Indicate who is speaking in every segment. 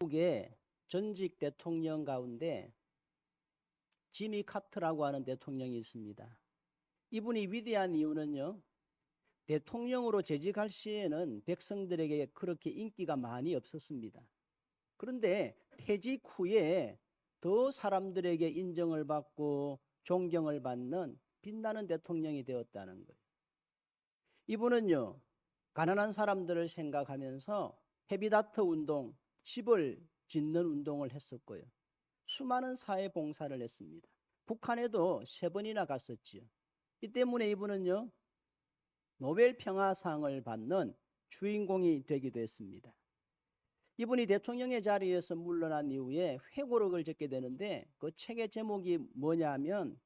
Speaker 1: 미국의 전직 대통령 가운데 지미 카터라고 하는 대통령이 있습니다. 이분이 위대한 이유는요, 대통령으로 재직할 시에는 백성들에게 그렇게 인기가 많이 없었습니다. 그런데 퇴직 후에 더 사람들에게 인정을 받고 존경을 받는 빛나는 대통령이 되었다는 거예요. 이분은요, 가난한 사람들을 생각하면서 헤비다트 운동, 집을 짓는 운동을 했었고요. 수많은 사회 봉사를 했습니다. 북한에도 3번이나 갔었지요. 이 때문에 이분은요, 노벨 평화상을 받는 주인공이 되기도 했습니다. 이분이 대통령의 자리에서 물러난 이후에 회고록을 적게 되는데 그 책의 제목이 뭐냐면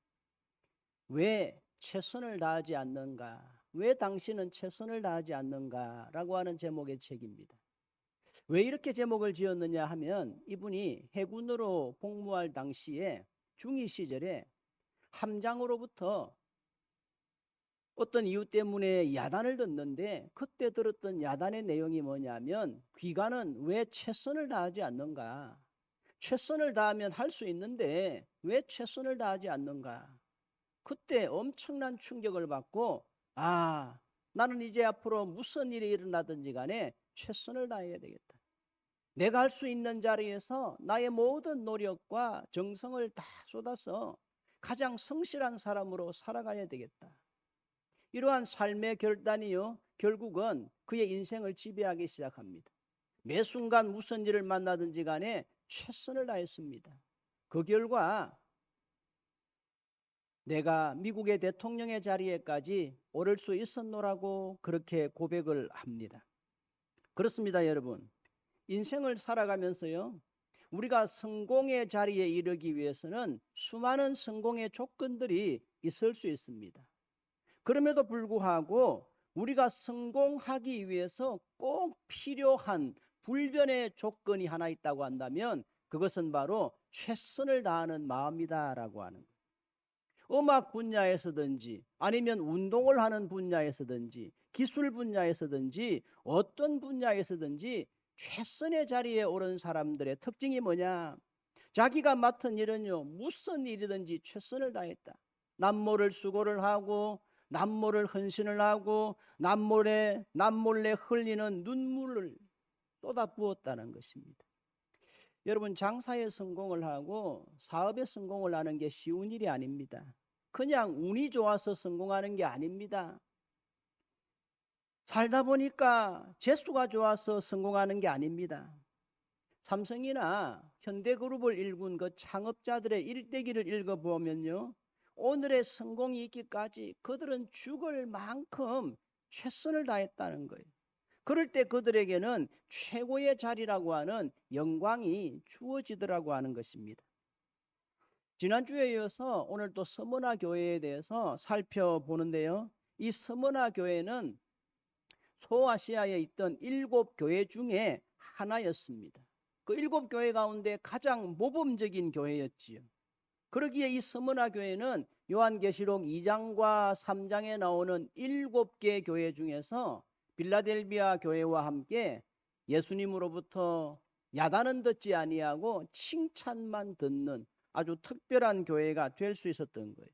Speaker 1: 왜 최선을 다하지 않는가? 왜 당신은 최선을 다하지 않는가? 라고 하는 제목의 책입니다. 왜 이렇게 제목을 지었느냐 하면 이분이 해군으로 복무할 당시에 중위 시절에 함장으로부터 어떤 이유 때문에 야단을 듣는데 그때 들었던 야단의 내용이 뭐냐면 귀관은 왜 최선을 다하지 않는가? 최선을 다하면 할 수 있는데 왜 최선을 다하지 않는가? 그때 엄청난 충격을 받고 나는 이제 앞으로 무슨 일이 일어나든지 간에 최선을 다해야 되겠다. 내가 할 수 있는 자리에서 나의 모든 노력과 정성을 다 쏟아서 가장 성실한 사람으로 살아가야 되겠다. 이러한 삶의 결단이요, 결국은 그의 인생을 지배하기 시작합니다. 매 순간 무슨 일을 만나든지 간에 최선을 다했습니다. 그 결과 내가 미국의 대통령의 자리에까지 오를 수 있었노라고 그렇게 고백을 합니다. 그렇습니다, 여러분. 인생을 살아가면서요, 우리가 성공의 자리에 이르기 위해서는 수많은 성공의 조건들이 있을 수 있습니다. 그럼에도 불구하고 우리가 성공하기 위해서 꼭 필요한 불변의 조건이 하나 있다고 한다면 그것은 바로 최선을 다하는 마음이다라고 하는 거예요. 음악 분야에서든지 아니면 운동을 하는 분야에서든지 기술 분야에서든지 어떤 분야에서든지 최선의 자리에 오른 사람들의 특징이 뭐냐? 자기가 맡은 일은요, 무슨 일이든지 최선을 다했다. 남모를 수고를 하고 남모를 헌신을 하고 남몰래 흘리는 눈물을 쏟아부었다는 것입니다. 여러분, 장사에 성공을 하고 사업에 성공을 하는 게 쉬운 일이 아닙니다. 그냥 운이 좋아서 성공하는 게 아닙니다. 살다 보니까 재수가 좋아서 성공하는 게 아닙니다. 삼성이나 현대그룹을 일군 그 창업자들의 일대기를 읽어보면요, 오늘의 성공이 있기까지 그들은 죽을 만큼 최선을 다했다는 거예요. 그럴 때 그들에게는 최고의 자리라고 하는 영광이 주어지더라고 하는 것입니다. 지난주에 이어서 오늘 또 서머나 교회에 대해서 살펴보는데요, 이 서머나 교회는 소아시아에 있던 7교회 중에 하나였습니다. 그 7교회 가운데 가장 모범적인 교회였지요. 그러기에 이 서머나 교회는 요한계시록 2장과 3장에 나오는 7개 교회 중에서 빌라델비아 교회와 함께 예수님으로부터 야단은 듣지 아니하고 칭찬만 듣는 아주 특별한 교회가 될 수 있었던 거예요.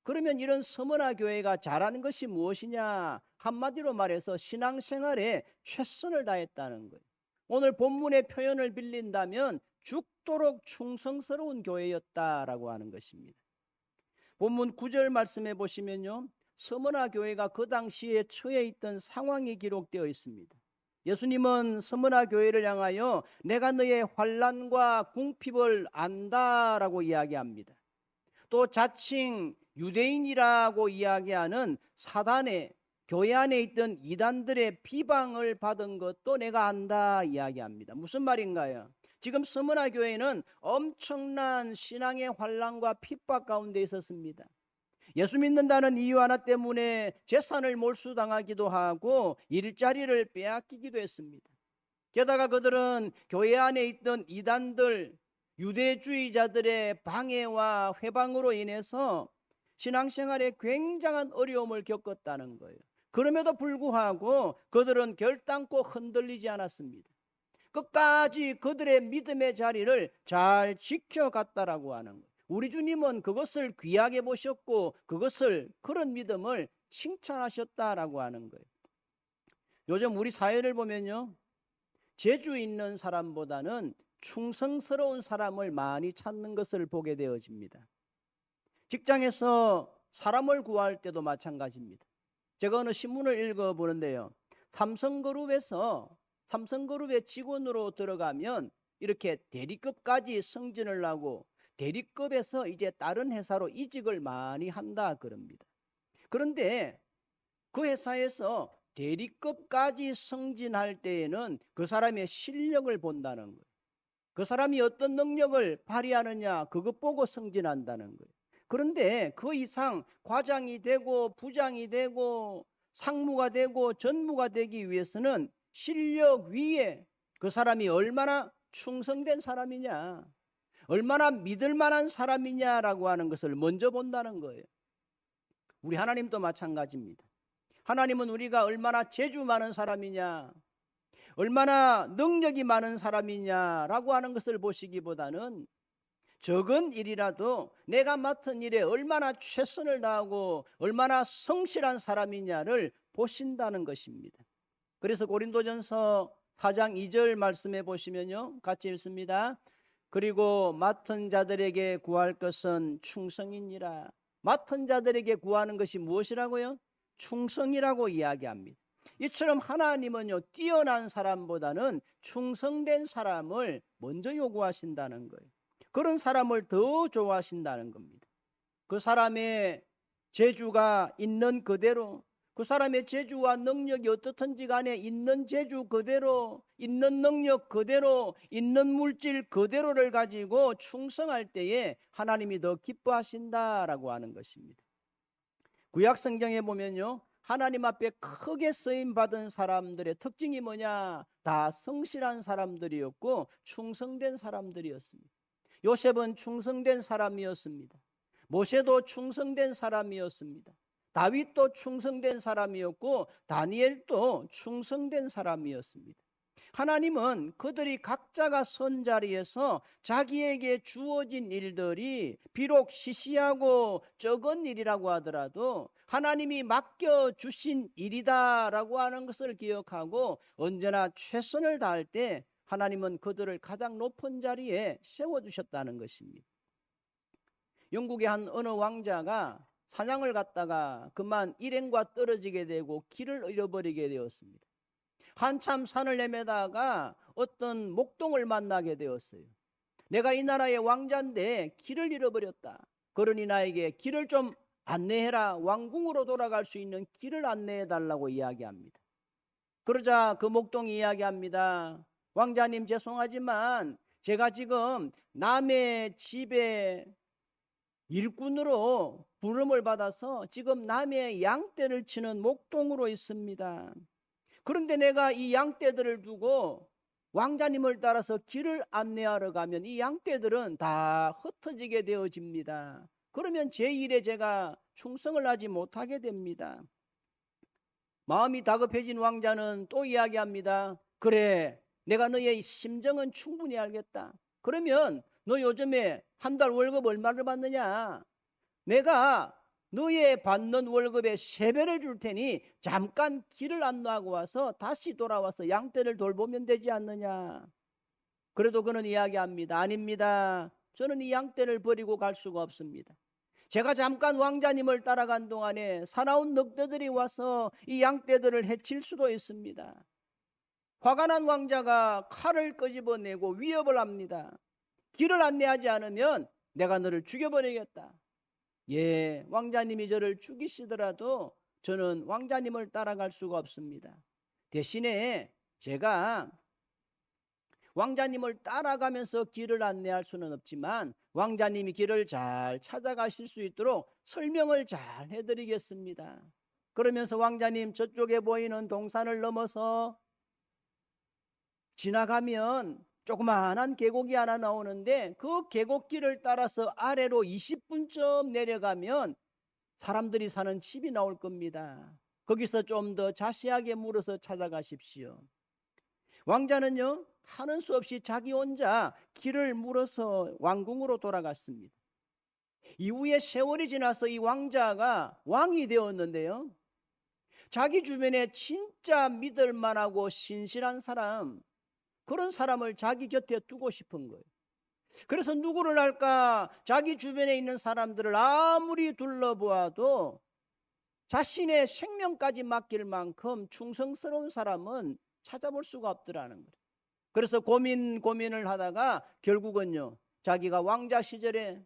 Speaker 1: 그러면 이런 서머나 교회가 잘하는 것이 무엇이냐? 한마디로 말해서 신앙생활에 최선을 다했다는 거예요. 오늘 본문의 표현을 빌린다면 죽도록 충성스러운 교회였다라고 하는 것입니다. 본문 9절 말씀해 보시면요, 서머나 교회가 그 당시에 처해 있던 상황이 기록되어 있습니다. 예수님은 서머나 교회를 향하여 내가 너의 환난과 궁핍을 안다라고 이야기합니다. 또 자칭 유대인이라고 이야기하는 사단의 교회 안에 있던 이단들의 비방을 받은 것도 내가 안다 이야기합니다. 무슨 말인가요? 지금 서머나 교회는 엄청난 신앙의 환난과 핍박 가운데 있었습니다. 예수 믿는다는 이유 하나 때문에 재산을 몰수당하기도 하고 일자리를 빼앗기기도 했습니다. 게다가 그들은 교회 안에 있던 이단들, 유대주의자들의 방해와 회방으로 인해서 신앙생활에 굉장한 어려움을 겪었다는 거예요. 그럼에도 불구하고 그들은 결단코 흔들리지 않았습니다. 끝까지 그들의 믿음의 자리를 잘 지켜갔다라고 하는 거예요. 우리 주님은 그것을 귀하게 보셨고 그것을, 그런 믿음을 칭찬하셨다라고 하는 거예요. 요즘 우리 사회를 보면요, 재주 있는 사람보다는 충성스러운 사람을 많이 찾는 것을 보게 되어집니다. 직장에서 사람을 구할 때도 마찬가지입니다. 제가 어느 신문을 읽어보는데요, 삼성그룹의 직원으로 들어가면 이렇게 대리급까지 승진을 하고 대리급에서 이제 다른 회사로 이직을 많이 한다 그럽니다. 그런데 그 회사에서 대리급까지 승진할 때에는 그 사람의 실력을 본다는 거예요. 그 사람이 어떤 능력을 발휘하느냐, 그것 보고 승진한다는 거예요. 그런데 그 이상 과장이 되고 부장이 되고 상무가 되고 전무가 되기 위해서는 실력 위에 그 사람이 얼마나 충성된 사람이냐, 얼마나 믿을 만한 사람이냐라고 하는 것을 먼저 본다는 거예요. 우리 하나님도 마찬가지입니다. 하나님은 우리가 얼마나 재주 많은 사람이냐, 얼마나 능력이 많은 사람이냐라고 하는 것을 보시기보다는 적은 일이라도 내가 맡은 일에 얼마나 최선을 다하고 얼마나 성실한 사람이냐를 보신다는 것입니다. 그래서 고린도전서 4장 2절 말씀해 보시면요, 같이 읽습니다. 그리고 맡은 자들에게 구할 것은 충성이니라. 맡은 자들에게 구하는 것이 무엇이라고요? 충성이라고 이야기합니다. 이처럼 하나님은요, 뛰어난 사람보다는 충성된 사람을 먼저 요구하신다는 거예요. 그런 사람을 더 좋아하신다는 겁니다. 그 사람의 재주가 있는 그대로, 그 사람의 재주와 능력이 어떻든지 간에 있는 재주 그대로, 있는 능력 그대로, 있는 물질 그대로를 가지고 충성할 때에 하나님이 더 기뻐하신다라고 하는 것입니다. 구약 성경에 보면요, 하나님 앞에 크게 쓰임 받은 사람들의 특징이 뭐냐? 다 성실한 사람들이었고 충성된 사람들이었습니다. 요셉은 충성된 사람이었습니다. 모세도 충성된 사람이었습니다. 다윗도 충성된 사람이었고 다니엘도 충성된 사람이었습니다. 하나님은 그들이 각자가 선 자리에서 자기에게 주어진 일들이 비록 시시하고 적은 일이라고 하더라도 하나님이 맡겨주신 일이다라고 하는 것을 기억하고 언제나 최선을 다할 때 하나님은 그들을 가장 높은 자리에 세워주셨다는 것입니다. 영국의 한 어느 왕자가 사냥을 갔다가 그만 일행과 떨어지게 되고 길을 잃어버리게 되었습니다. 한참 산을 헤매다가 어떤 목동을 만나게 되었어요. 내가 이 나라의 왕자인데 길을 잃어버렸다. 그러니 나에게 길을 좀 안내해라. 왕궁으로 돌아갈 수 있는 길을 안내해달라고 이야기합니다. 그러자 그 목동이 이야기합니다. 왕자님, 죄송하지만 제가 지금 남의 집에 일꾼으로 부름을 받아서 지금 남의 양떼를 치는 목동으로 있습니다. 그런데 내가 이 양떼들을 두고 왕자님을 따라서 길을 안내하러 가면 이 양떼들은 다 흩어지게 되어집니다. 그러면 제 일에 제가 충성을 하지 못하게 됩니다. 마음이 다급해진 왕자는 또 이야기합니다. 그래, 내가 너의 심정은 충분히 알겠다. 그러면 너 요즘에 한 달 월급 얼마를 받느냐? 내가 너의 받는 월급의 3배를 줄 테니 잠깐 길을 안내하고 와서 다시 돌아와서 양떼를 돌보면 되지 않느냐? 그래도 그는 이야기합니다. 아닙니다. 저는 이 양떼를 버리고 갈 수가 없습니다. 제가 잠깐 왕자님을 따라간 동안에 사나운 늑대들이 와서 이 양떼들을 해칠 수도 있습니다. 화가 난 왕자가 칼을 끄집어내고 위협을 합니다. 길을 안내하지 않으면 내가 너를 죽여버리겠다. 예, 왕자님이 저를 죽이시더라도 저는 왕자님을 따라갈 수가 없습니다. 대신에 제가 왕자님을 따라가면서 길을 안내할 수는 없지만 왕자님이 길을 잘 찾아가실 수 있도록 설명을 잘 해드리겠습니다. 그러면서 왕자님, 저쪽에 보이는 동산을 넘어서 지나가면 조그마한 계곡이 하나 나오는데 그 계곡길을 따라서 아래로 20분쯤 내려가면 사람들이 사는 집이 나올 겁니다. 거기서 좀 더 자세하게 물어서 찾아가십시오. 왕자는요, 하는 수 없이 자기 혼자 길을 물어서 왕궁으로 돌아갔습니다. 이후에 세월이 지나서 이 왕자가 왕이 되었는데요, 자기 주변에 진짜 믿을 만하고 신실한 사람, 그런 사람을 자기 곁에 두고 싶은 거예요. 그래서 누구를 할까? 자기 주변에 있는 사람들을 아무리 둘러보아도 자신의 생명까지 맡길 만큼 충성스러운 사람은 찾아볼 수가 없더라는 거예요. 그래서 고민을 하다가 결국은요, 자기가 왕자 시절에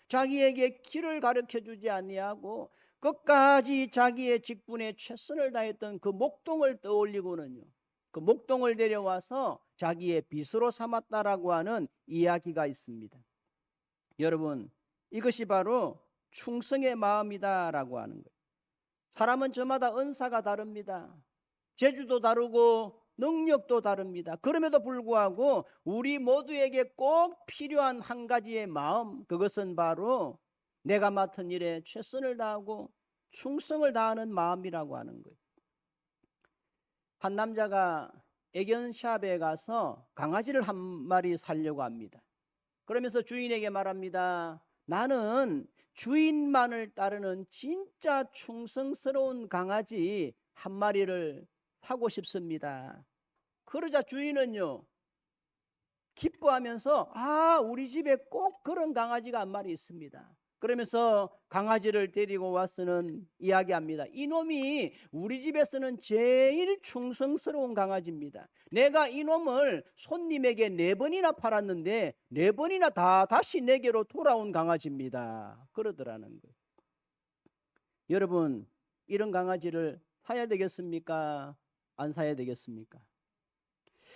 Speaker 1: 자기에게 길을 가르쳐 주지 아니하고 끝까지 자기의 직분에 최선을 다했던 그 목동을 떠올리고는요, 그 목동을 데려와서 자기의 빚으로 삼았다라고 하는 이야기가 있습니다. 여러분, 이것이 바로 충성의 마음이다라고 하는 거예요. 사람은 저마다 은사가 다릅니다. 재주도 다르고 능력도 다릅니다. 그럼에도 불구하고 우리 모두에게 꼭 필요한 한 가지의 마음, 그것은 바로 내가 맡은 일에 최선을 다하고 충성을 다하는 마음이라고 하는 거예요. 한 남자가 애견샵에 가서 강아지를 한 마리 사려고 합니다. 그러면서 주인에게 말합니다. 나는 주인만을 따르는 진짜 충성스러운 강아지 한 마리를 사고 싶습니다. 그러자 주인은요, 기뻐하면서 우리 집에 꼭 그런 강아지가 한 마리 있습니다. 그러면서 강아지를 데리고 와서는 이야기합니다. 이놈이 우리 집에서는 제일 충성스러운 강아지입니다. 내가 이놈을 손님에게 4번이나 팔았는데 4번이나 다시 내게로 돌아온 강아지입니다. 그러더라는 거예요. 여러분, 이런 강아지를 사야 되겠습니까? 안 사야 되겠습니까?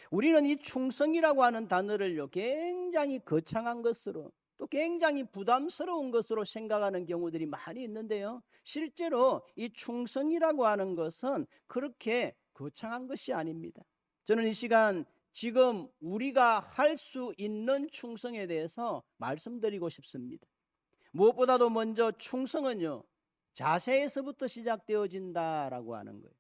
Speaker 1: 우리는 이 충성이라고 하는 단어를요, 굉장히 거창한 것으로 또 굉장히 부담스러운 것으로 생각하는 경우들이 많이 있는데요, 실제로 이 충성이라고 하는 것은 그렇게 거창한 것이 아닙니다. 저는 이 시간 지금 우리가 할 수 있는 충성에 대해서 말씀드리고 싶습니다. 무엇보다도 먼저 충성은요, 자세에서부터 시작되어진다라고 하는 거예요.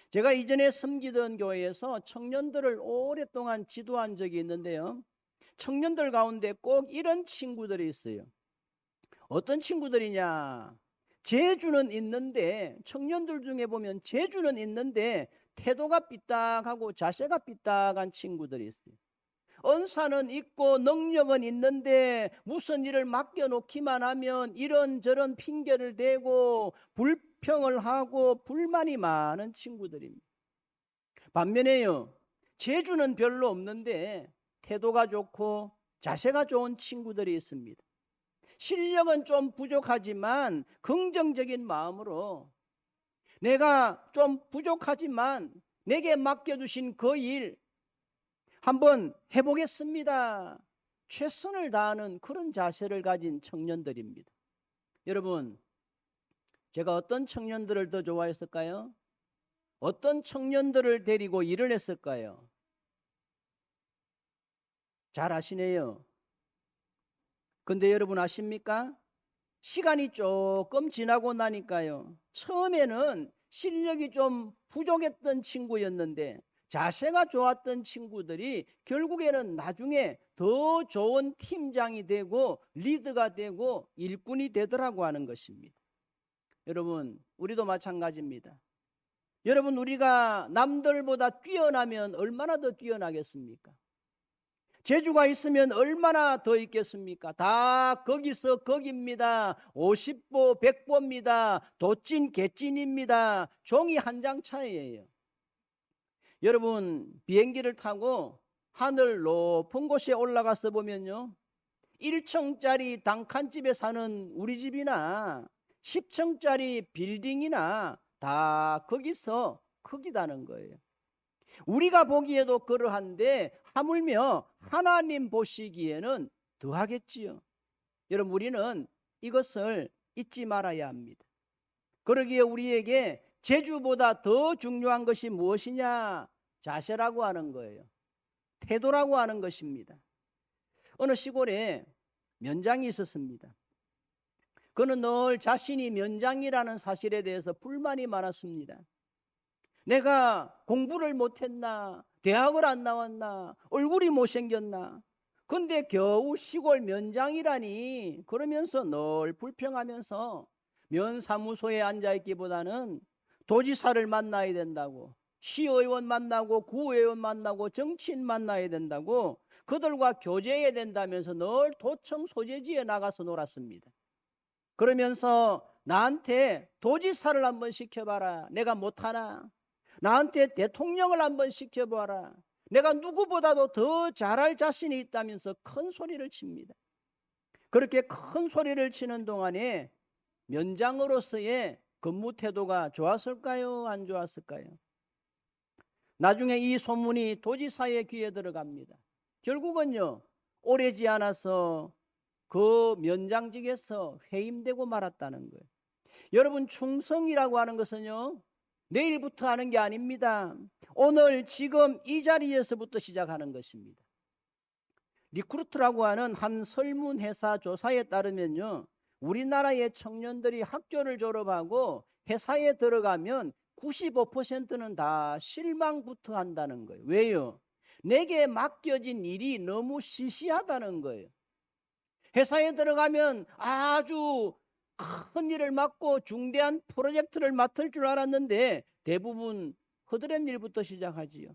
Speaker 1: 제가 이전에 섬기던 교회에서 청년들을 오랫동안 지도한 적이 있는데요, 청년들 가운데 꼭 이런 친구들이 있어요. 어떤 친구들이냐? 재주는 있는데, 청년들 중에 보면 재주는 있는데 태도가 삐딱하고 자세가 삐딱한 친구들이 있어요. 언사는 있고 능력은 있는데 무슨 일을 맡겨놓기만 하면 이런저런 핑계를 대고 불평을 하고 불만이 많은 친구들입니다. 반면에요, 재주는 별로 없는데 태도가 좋고 자세가 좋은 친구들이 있습니다. 실력은 좀 부족하지만 긍정적인 마음으로 내가 좀 부족하지만 내게 맡겨주신 그 일 한번 해보겠습니다. 최선을 다하는 그런 자세를 가진 청년들입니다. 여러분, 제가 어떤 청년들을 더 좋아했을까요? 어떤 청년들을 데리고 일을 했을까요? 잘 아시네요. 근데 여러분 아십니까? 시간이 조금 지나고 나니까요, 처음에는 실력이 좀 부족했던 친구였는데 자세가 좋았던 친구들이 결국에는 나중에 더 좋은 팀장이 되고 리더가 되고 일꾼이 되더라고 하는 것입니다. 여러분, 우리도 마찬가지입니다. 여러분, 우리가 남들보다 뛰어나면 얼마나 더 뛰어나겠습니까? 재주가 있으면 얼마나 더 있겠습니까? 다 거기서 거기입니다. 50보 100보입니다. 도찐 개찐입니다. 종이 한 장 차이예요. 여러분, 비행기를 타고 하늘 높은 곳에 올라가서 보면요, 1층짜리 단칸집에 사는 우리 집이나 10층짜리 빌딩이나 다 거기서 크기다는 거예요. 우리가 보기에도 그러한데 하물며 하나님 보시기에는 더하겠지요. 여러분, 우리는 이것을 잊지 말아야 합니다. 그러기에 우리에게 재주보다 더 중요한 것이 무엇이냐? 자세라고 하는 거예요. 태도라고 하는 것입니다. 어느 시골에 면장이 있었습니다. 그는 늘 자신이 면장이라는 사실에 대해서 불만이 많았습니다. 내가 공부를 못했나? 대학을 안 나왔나? 얼굴이 못생겼나? 근데 겨우 시골 면장이라니. 그러면서 늘 불평하면서 면사무소에 앉아있기보다는 도지사를 만나야 된다고, 시의원 만나고 구의원 만나고 정치인 만나야 된다고, 그들과 교제해야 된다면서 늘 도청 소재지에 나가서 놀았습니다. 그러면서 나한테 도지사를 한번 시켜봐라. 내가 못하나? 나한테 대통령을 한번 시켜봐라. 내가 누구보다도 더 잘할 자신이 있다면서 큰 소리를 칩니다. 그렇게 큰 소리를 치는 동안에 면장으로서의 근무 태도가 좋았을까요? 안 좋았을까요? 나중에 이 소문이 도지사의 귀에 들어갑니다. 결국은요, 오래지 않아서 그 면장직에서 해임되고 말았다는 거예요. 여러분, 충성이라고 하는 것은요, 내일부터 하는 게 아닙니다. 오늘 지금 이 자리에서부터 시작하는 것입니다. 리크루트라고 하는 한 설문회사 조사에 따르면요, 우리나라의 청년들이 학교를 졸업하고 회사에 들어가면 95%는 다 실망부터 한다는 거예요. 왜요? 내게 맡겨진 일이 너무 시시하다는 거예요. 회사에 들어가면 아주 큰 일을 맡고 중대한 프로젝트를 맡을 줄 알았는데 대부분 허드렛 일부터 시작하지요.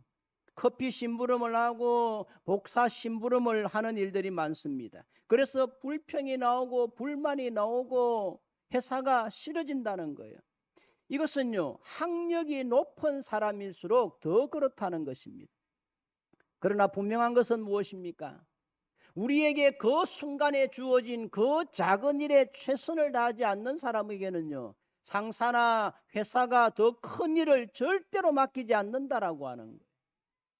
Speaker 1: 커피 심부름을 하고 복사 심부름을 하는 일들이 많습니다. 그래서 불평이 나오고 불만이 나오고 회사가 싫어진다는 거예요. 이것은요, 학력이 높은 사람일수록 더 그렇다는 것입니다. 그러나 분명한 것은 무엇입니까? 우리에게 그 순간에 주어진 그 작은 일에 최선을 다하지 않는 사람에게는요, 상사나 회사가 더 큰 일을 절대로 맡기지 않는다라고 하는 거예요.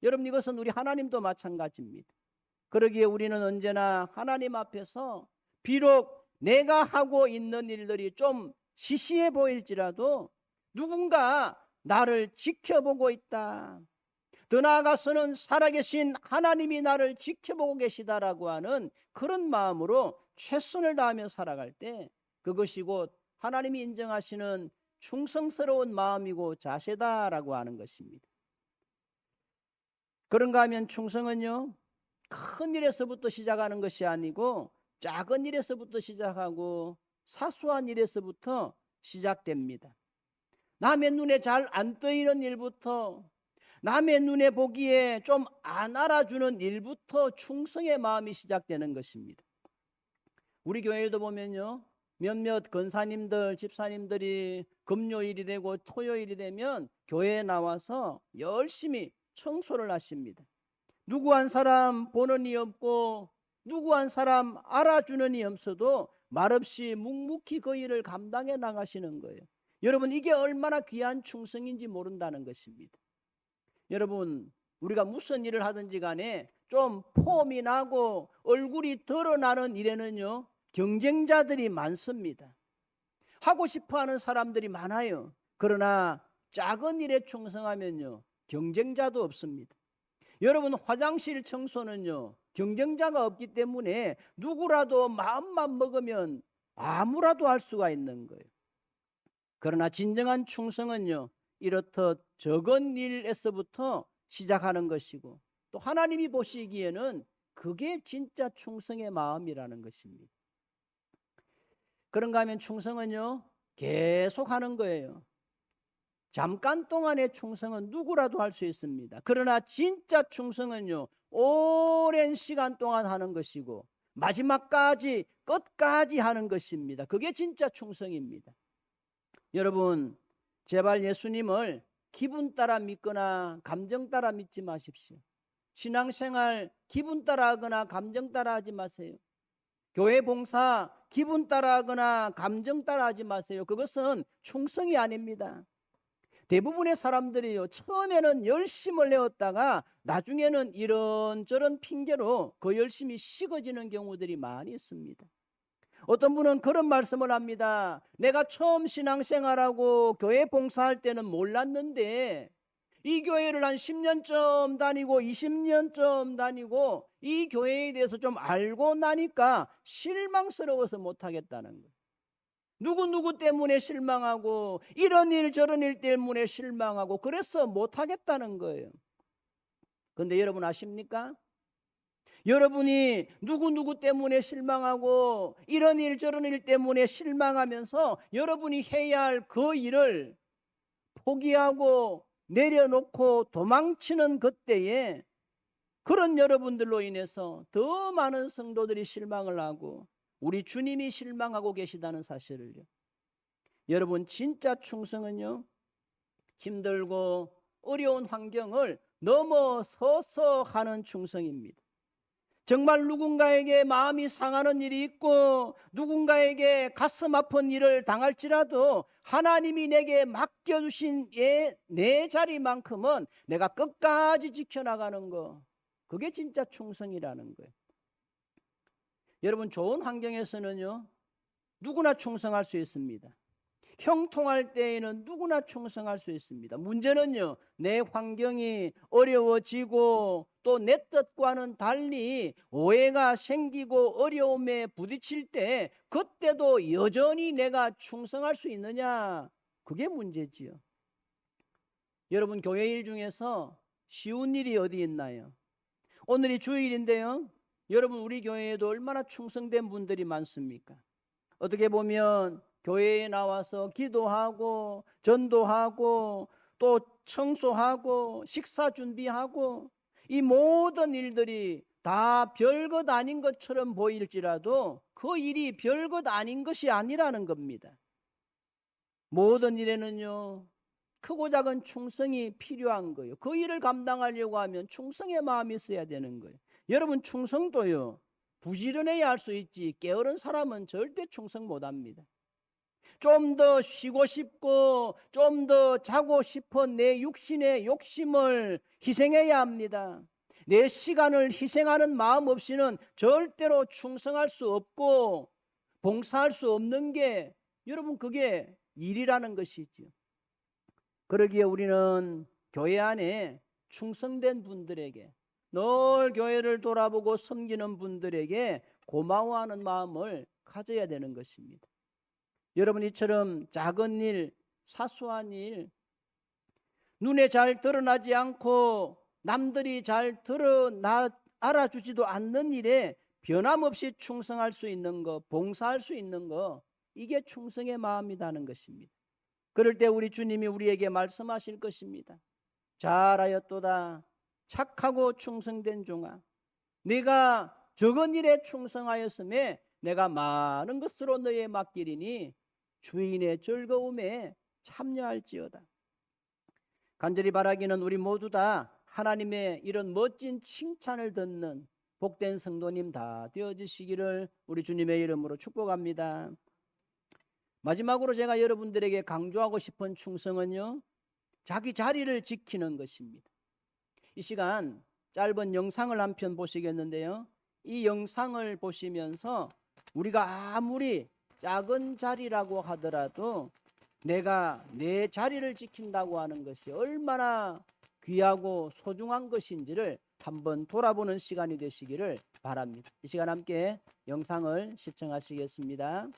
Speaker 1: 여러분, 이것은 우리 하나님도 마찬가지입니다. 그러기에 우리는 언제나 하나님 앞에서 비록 내가 하고 있는 일들이 좀 시시해 보일지라도 누군가 나를 지켜보고 있다, 더 나아가서는 살아계신 하나님이 나를 지켜보고 계시다라고 하는 그런 마음으로 최선을 다하며 살아갈 때 그것이 곧 하나님이 인정하시는 충성스러운 마음이고 자세다라고 하는 것입니다. 그런가 하면 충성은요, 큰 일에서부터 시작하는 것이 아니고 작은 일에서부터 시작하고 사소한 일에서부터 시작됩니다. 남의 눈에 잘 안 떠있는 일부터, 남의 눈에 보기에 좀 안 알아주는 일부터 충성의 마음이 시작되는 것입니다. 우리 교회에도 보면요, 몇몇 권사님들, 집사님들이 금요일이 되고 토요일이 되면 교회에 나와서 열심히 청소를 하십니다. 누구 한 사람 보는 이 없고 누구 한 사람 알아주는 이 없어도 말없이 묵묵히 그 일을 감당해 나가시는 거예요. 여러분, 이게 얼마나 귀한 충성인지 모른다는 것입니다. 여러분, 우리가 무슨 일을 하든지 간에 좀 폼이 나고 얼굴이 드러나는 일에는요, 경쟁자들이 많습니다. 하고 싶어하는 사람들이 많아요. 그러나 작은 일에 충성하면요, 경쟁자도 없습니다. 여러분, 화장실 청소는요, 경쟁자가 없기 때문에 누구라도 마음만 먹으면 아무라도 할 수가 있는 거예요. 그러나 진정한 충성은요, 이렇듯 적은 일에서부터 시작하는 것이고 또 하나님이 보시기에는 그게 진짜 충성의 마음이라는 것입니다. 그런가 하면 충성은요, 계속 하는 거예요. 잠깐 동안의 충성은 누구라도 할 수 있습니다. 그러나 진짜 충성은요, 오랜 시간 동안 하는 것이고 마지막까지 끝까지 하는 것입니다. 그게 진짜 충성입니다. 여러분, 제발 예수님을 기분 따라 믿거나 감정 따라 믿지 마십시오. 신앙생활 기분 따라 하거나 감정 따라 하지 마세요. 교회 봉사 기분 따라 하거나 감정 따라 하지 마세요. 그것은 충성이 아닙니다. 대부분의 사람들이요, 처음에는 열심을 내었다가 나중에는 이런저런 핑계로 그 열심이 식어지는 경우들이 많이 있습니다. 어떤 분은 그런 말씀을 합니다. 내가 처음 신앙생활하고 교회 봉사할 때는 몰랐는데 이 교회를 한 10년쯤 다니고 20년쯤 다니고 이 교회에 대해서 좀 알고 나니까 실망스러워서 못하겠다는 거예요. 누구누구 때문에 실망하고 이런 일 저런 일 때문에 실망하고 그래서 못하겠다는 거예요. 그런데 여러분 아십니까? 여러분이 누구누구 때문에 실망하고 이런 일 저런 일 때문에 실망하면서 여러분이 해야 할 그 일을 포기하고 내려놓고 도망치는 그때에 그런 여러분들로 인해서 더 많은 성도들이 실망을 하고 우리 주님이 실망하고 계시다는 사실을요. 여러분 진짜 충성은요, 힘들고 어려운 환경을 넘어서서 하는 충성입니다. 정말 누군가에게 마음이 상하는 일이 있고 누군가에게 가슴 아픈 일을 당할지라도 하나님이 내게 맡겨주신 내 자리만큼은 내가 끝까지 지켜나가는 거, 그게 진짜 충성이라는 거예요. 여러분 좋은 환경에서는요 누구나 충성할 수 있습니다. 형통할 때에는 누구나 충성할 수 있습니다. 문제는요, 내 환경이 어려워지고 또 내 뜻과는 달리 오해가 생기고 어려움에 부딪힐 때 그때도 여전히 내가 충성할 수 있느냐, 그게 문제지요. 여러분 교회 일 중에서 쉬운 일이 어디 있나요? 오늘이 주일인데요, 여러분 우리 교회에도 얼마나 충성된 분들이 많습니까? 어떻게 보면 교회에 나와서 기도하고 전도하고 또 청소하고 식사 준비하고 이 모든 일들이 다 별것 아닌 것처럼 보일지라도 그 일이 별것 아닌 것이 아니라는 겁니다. 모든 일에는요 크고 작은 충성이 필요한 거예요. 그 일을 감당하려고 하면 충성의 마음이 있어야 되는 거예요. 여러분 충성도요 부지런해야 할 수 있지 게으른 사람은 절대 충성 못합니다. 좀 더 쉬고 싶고 좀 더 자고 싶은 내 육신의 욕심을 희생해야 합니다. 내 시간을 희생하는 마음 없이는 절대로 충성할 수 없고 봉사할 수 없는 게 여러분 그게 일이라는 것이죠. 그러기에 우리는 교회 안에 충성된 분들에게 늘 교회를 돌아보고 섬기는 분들에게 고마워하는 마음을 가져야 되는 것입니다. 여러분 이처럼 작은 일, 사소한 일, 눈에 잘 드러나지 않고 남들이 잘 알아주지도 않는 일에 변함없이 충성할 수 있는 거, 봉사할 수 있는 거, 이게 충성의 마음이라는 것입니다. 그럴 때 우리 주님이 우리에게 말씀하실 것입니다. 잘하였도다 착하고 충성된 종아, 네가 적은 일에 충성하였음에 내가 많은 것으로 너에 맡기리니 주인의 즐거움에 참여할지어다. 간절히 바라기는 우리 모두 다 하나님의 이런 멋진 칭찬을 듣는 복된 성도님 다 되어지시기를 우리 주님의 이름으로 축복합니다. 마지막으로 제가 여러분들에게 강조하고 싶은 충성은요, 자기 자리를 지키는 것입니다. 이 시간 짧은 영상을 한 편 보시겠는데요, 이 영상을 보시면서 우리가 아무리 작은 자리라고 하더라도 내가 내 자리를 지킨다고 하는 것이 얼마나 귀하고 소중한 것인지를 한번 돌아보는 시간이 되시기를 바랍니다. 이 시간 함께 영상을 시청하시겠습니다.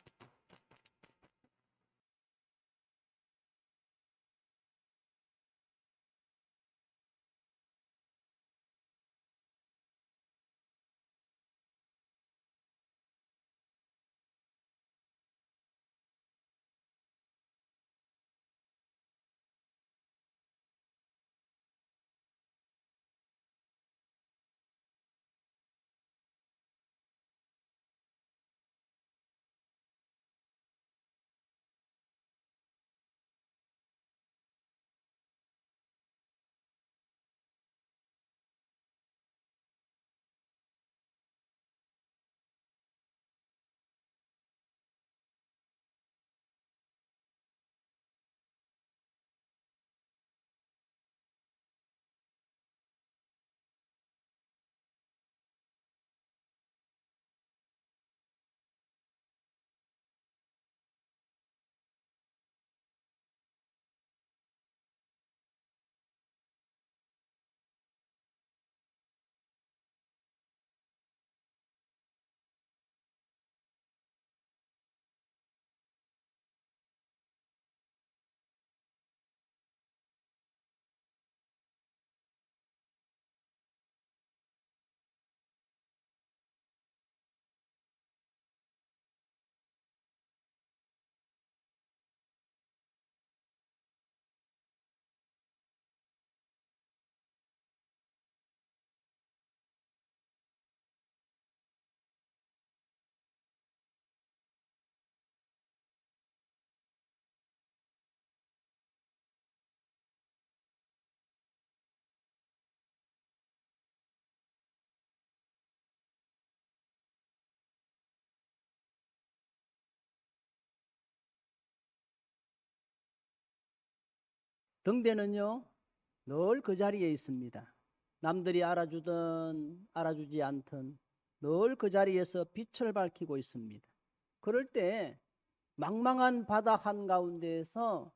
Speaker 1: 등대는요 늘 그 자리에 있습니다. 남들이 알아주든 알아주지 않든 늘 그 자리에서 빛을 밝히고 있습니다. 그럴 때 망망한 바다 한가운데에서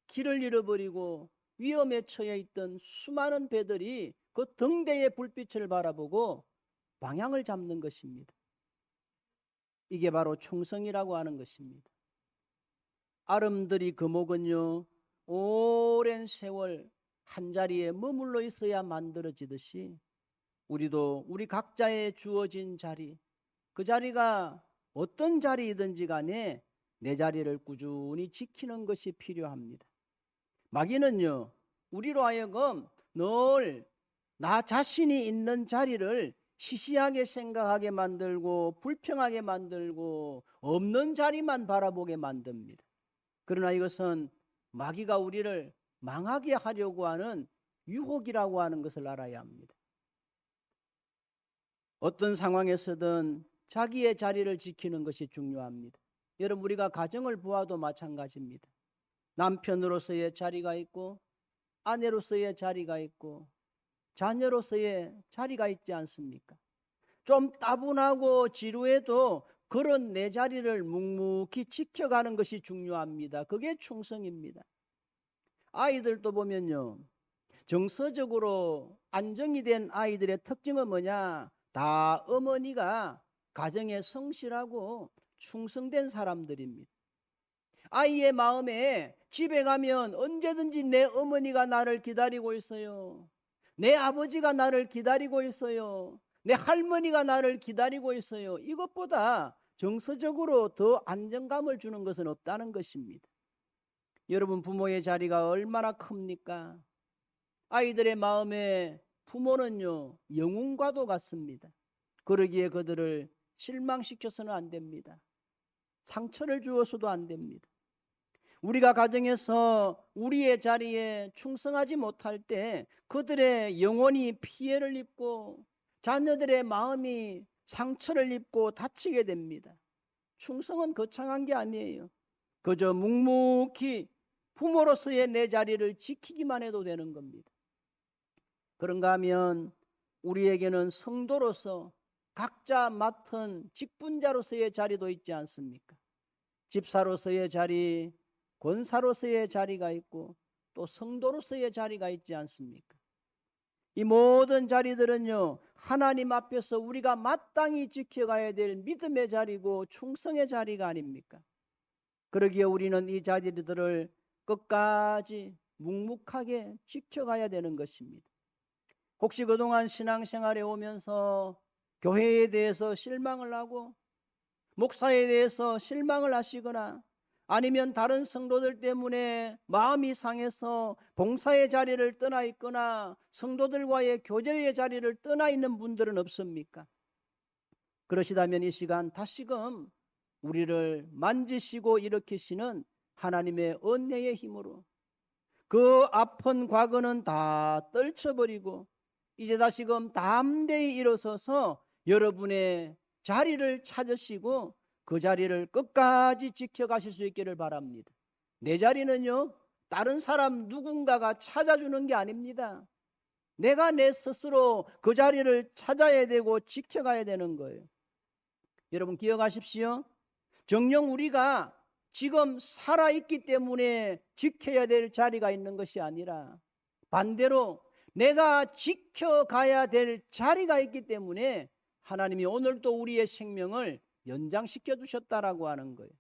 Speaker 1: 길을 잃어버리고 위험에 처해 있던 수많은 배들이 그 등대의 불빛을 바라보고 방향을 잡는 것입니다. 이게 바로 충성이라고 하는 것입니다. 아름드리 금옥은요 오랜 세월 한자리에 머물러 있어야 만들어지듯이 우리도 우리 각자의 주어진 자리, 그 자리가 어떤 자리이든지 간에 내 자리를 꾸준히 지키는 것이 필요합니다. 마귀는요 우리로 하여금 늘 나 자신이 있는 자리를 시시하게 생각하게 만들고 불평하게 만들고 없는 자리만 바라보게 만듭니다. 그러나 이것은 마귀가 우리를 망하게 하려고 하는 유혹이라고 하는 것을 알아야 합니다. 어떤 상황에서든 자기의 자리를 지키는 것이 중요합니다. 여러분 우리가 가정을 보아도 마찬가지입니다. 남편으로서의 자리가 있고 아내로서의 자리가 있고 자녀로서의 자리가 있지 않습니까? 좀 따분하고 지루해도 그런 내 자리를 묵묵히 지켜가는 것이 중요합니다. 그게 충성입니다. 아이들도 보면요 정서적으로 안정이 된 아이들의 특징은 뭐냐? 다 어머니가 가정에 성실하고 충성된 사람들입니다. 아이의 마음에 집에 가면 언제든지 내 어머니가 나를 기다리고 있어요. 내 아버지가 나를 기다리고 있어요. 내 할머니가 나를 기다리고 있어요. 이것보다 정서적으로 더 안정감을 주는 것은 없다는 것입니다. 여러분 부모의 자리가 얼마나 큽니까? 아이들의 마음에 부모는요 영웅과도 같습니다. 그러기에 그들을 실망시켜서는 안 됩니다. 상처를 주어서도 안 됩니다. 우리가 가정에서 우리의 자리에 충성하지 못할 때 그들의 영혼이 피해를 입고 자녀들의 마음이 상처를 입고 다치게 됩니다. 충성은 거창한 게 아니에요. 그저 묵묵히 부모로서의 내 자리를 지키기만 해도 되는 겁니다. 그런가 하면 우리에게는 성도로서 각자 맡은 직분자로서의 자리도 있지 않습니까? 집사로서의 자리, 권사로서의 자리가 있고 또 성도로서의 자리가 있지 않습니까? 이 모든 자리들은요 하나님 앞에서 우리가 마땅히 지켜가야 될 믿음의 자리고 충성의 자리가 아닙니까? 그러기에 우리는 이 자리들을 끝까지 묵묵하게 지켜가야 되는 것입니다. 혹시 그동안 신앙생활에 오면서 교회에 대해서 실망을 하고 목사에 대해서 실망을 하시거나 아니면 다른 성도들 때문에 마음이 상해서 봉사의 자리를 떠나 있거나 성도들과의 교제의 자리를 떠나 있는 분들은 없습니까? 그러시다면 이 시간 다시금 우리를 만지시고 일으키시는 하나님의 은혜의 힘으로 그 아픈 과거는 다 떨쳐버리고 이제 다시금 담대히 일어서서 여러분의 자리를 찾으시고 그 자리를 끝까지 지켜가실 수 있기를 바랍니다. 내 자리는요 다른 사람 누군가가 찾아주는 게 아닙니다. 내가 내 스스로 그 자리를 찾아야 되고 지켜가야 되는 거예요. 여러분 기억하십시오. 정녕 우리가 지금 살아있기 때문에 지켜야 될 자리가 있는 것이 아니라 반대로 내가 지켜가야 될 자리가 있기 때문에 하나님이 오늘도 우리의 생명을 연장시켜 두셨다라고 하는 거예요.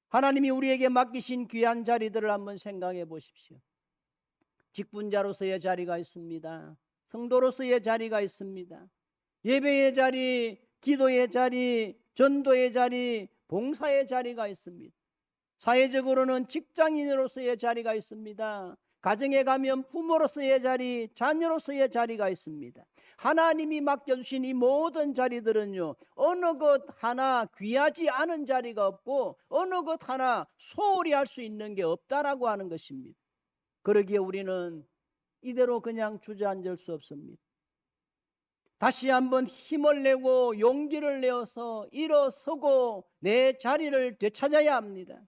Speaker 1: 하나님이 우리에게 맡기신 귀한 자리들을 한번 생각해 보십시오. 직분자로서의 자리가 있습니다. 성도로서의 자리가 있습니다. 예배의 자리, 기도의 자리, 전도의 자리, 봉사의 자리가 있습니다. 사회적으로는 직장인으로서의 자리가 있습니다. 가정에 가면 부모로서의 자리, 자녀로서의 자리가 있습니다. 하나님이 맡겨주신 이 모든 자리들은요 어느 것 하나 귀하지 않은 자리가 없고 어느 것 하나 소홀히 할 수 있는 게 없다라고 하는 것입니다. 그러기에 우리는 이대로 그냥 주저앉을 수 없습니다. 다시 한번 힘을 내고 용기를 내어서 일어서고 내 자리를 되찾아야 합니다.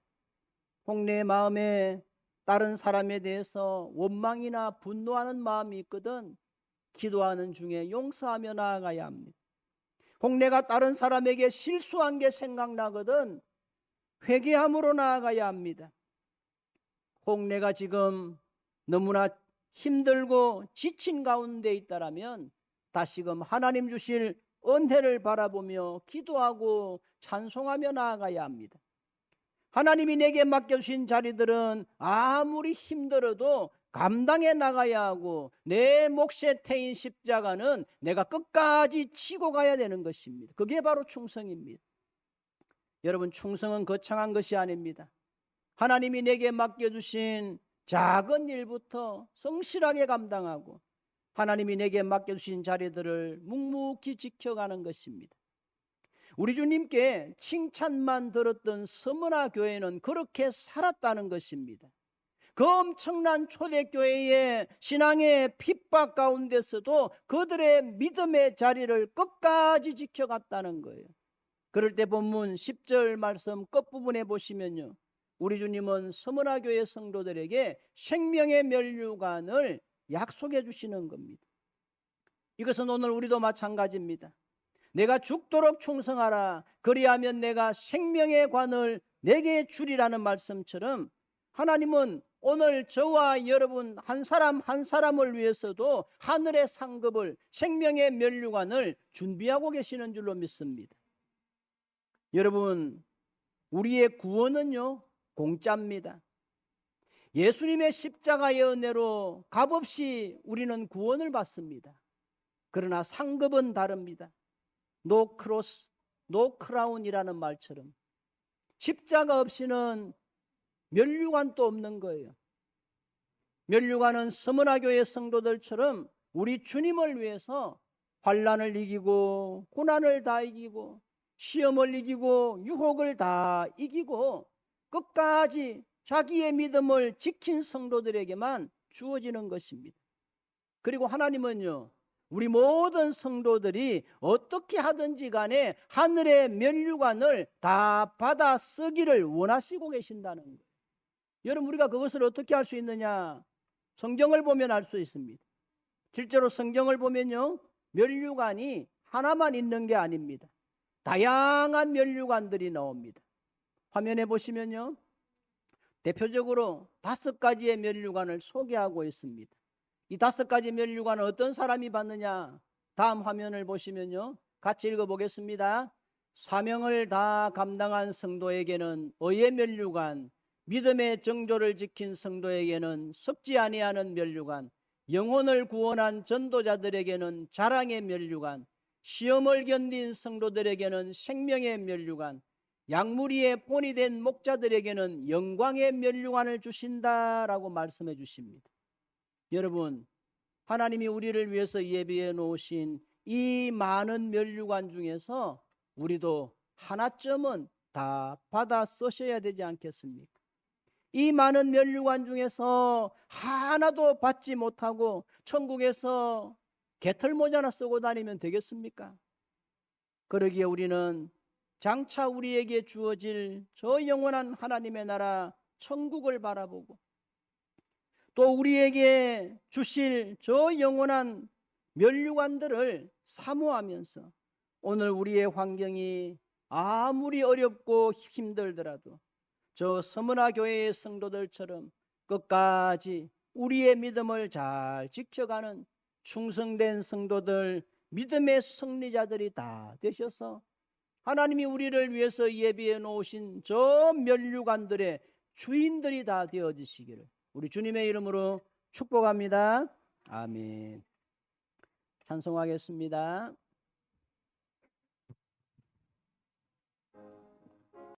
Speaker 1: 혹 내 마음에 다른 사람에 대해서 원망이나 분노하는 마음이 있거든 기도하는 중에 용서하며 나아가야 합니다. 혹 내가 다른 사람에게 실수한 게 생각나거든 회개함으로 나아가야 합니다. 혹 내가 지금 너무나 힘들고 지친 가운데 있다라면 다시금 하나님 주실 은혜를 바라보며 기도하고 찬송하며 나아가야 합니다. 하나님이 내게 맡겨주신 자리들은 아무리 힘들어도 감당해 나가야 하고 내 몫의 태인 십자가는 내가 끝까지 치고 가야 되는 것입니다. 그게 바로 충성입니다. 여러분, 충성은 거창한 것이 아닙니다. 하나님이 내게 맡겨주신 작은 일부터 성실하게 감당하고 하나님이 내게 맡겨주신 자리들을 묵묵히 지켜가는 것입니다. 우리 주님께 칭찬만 들었던 서문화 교회는 그렇게 살았다는 것입니다. 그 엄청난 초대교회의 신앙의 핍박 가운데서도 그들의 믿음의 자리를 끝까지 지켜갔다는 거예요. 그럴 때 본문 10절 말씀 끝부분에 보시면요, 우리 주님은 서문화 교회 성도들에게 생명의 면류관을 약속해 주시는 겁니다. 이것은 오늘 우리도 마찬가지입니다. 내가 죽도록 충성하라, 그리하면 내가 생명의 관을 내게 주리라는 말씀처럼 하나님은 오늘 저와 여러분 한 사람 한 사람을 위해서도 하늘의 상급을, 생명의 면류관을 준비하고 계시는 줄로 믿습니다. 여러분, 우리의 구원은요 공짜입니다. 예수님의 십자가의 은혜로 값없이 우리는 구원을 받습니다. 그러나 상급은 다릅니다. 노 크로스, 노 크라운이라는 말처럼 십자가 없이는 면류관도 없는 거예요. 면류관은 서문화 교회 성도들처럼 우리 주님을 위해서 환난을 이기고 고난을 다 이기고 시험을 이기고 유혹을 다 이기고 끝까지 자기의 믿음을 지킨 성도들에게만 주어지는 것입니다. 그리고 하나님은요, 우리 모든 성도들이 어떻게 하든지 간에 하늘의 면류관을 다 받아 쓰기를 원하시고 계신다는 거예요. 여러분, 우리가 그것을 어떻게 할 수 있느냐? 성경을 보면 알 수 있습니다. 실제로 성경을 보면요, 면류관이 하나만 있는 게 아닙니다. 다양한 면류관들이 나옵니다. 화면에 보시면요, 대표적으로 5가지의 면류관을 소개하고 있습니다. 이 5가지 면류관은 어떤 사람이 받느냐? 다음 화면을 보시면요, 같이 읽어보겠습니다. 사명을 다 감당한 성도에게는 의의 면류관, 믿음의 정조를 지킨 성도에게는 섭지 아니하는 면류관, 영혼을 구원한 전도자들에게는 자랑의 면류관, 시험을 견딘 성도들에게는 생명의 면류관, 양무리의 본이 된 목자들에게는 영광의 면류관을 주신다라고 말씀해 주십니다. 여러분, 하나님이 우리를 위해서 예비해 놓으신 이 많은 면류관 중에서 우리도 하나쯤은 다 받아 쓰셔야 되지 않겠습니까? 이 많은 면류관 중에서 하나도 받지 못하고 천국에서 개털모자나 쓰고 다니면 되겠습니까? 그러기에 우리는 장차 우리에게 주어질 저 영원한 하나님의 나라 천국을 바라보고 또 우리에게 주실 저 영원한 면류관들을 사모하면서 오늘 우리의 환경이 아무리 어렵고 힘들더라도 저 서문화 교회의 성도들처럼 끝까지 우리의 믿음을 잘 지켜가는 충성된 성도들, 믿음의 승리자들이 다 되셔서 하나님이 우리를 위해서 예비해 놓으신 저 면류관들의 주인들이 다 되어지시기를 우리 주님의 이름으로 축복합니다. 아멘. 찬송하겠습니다.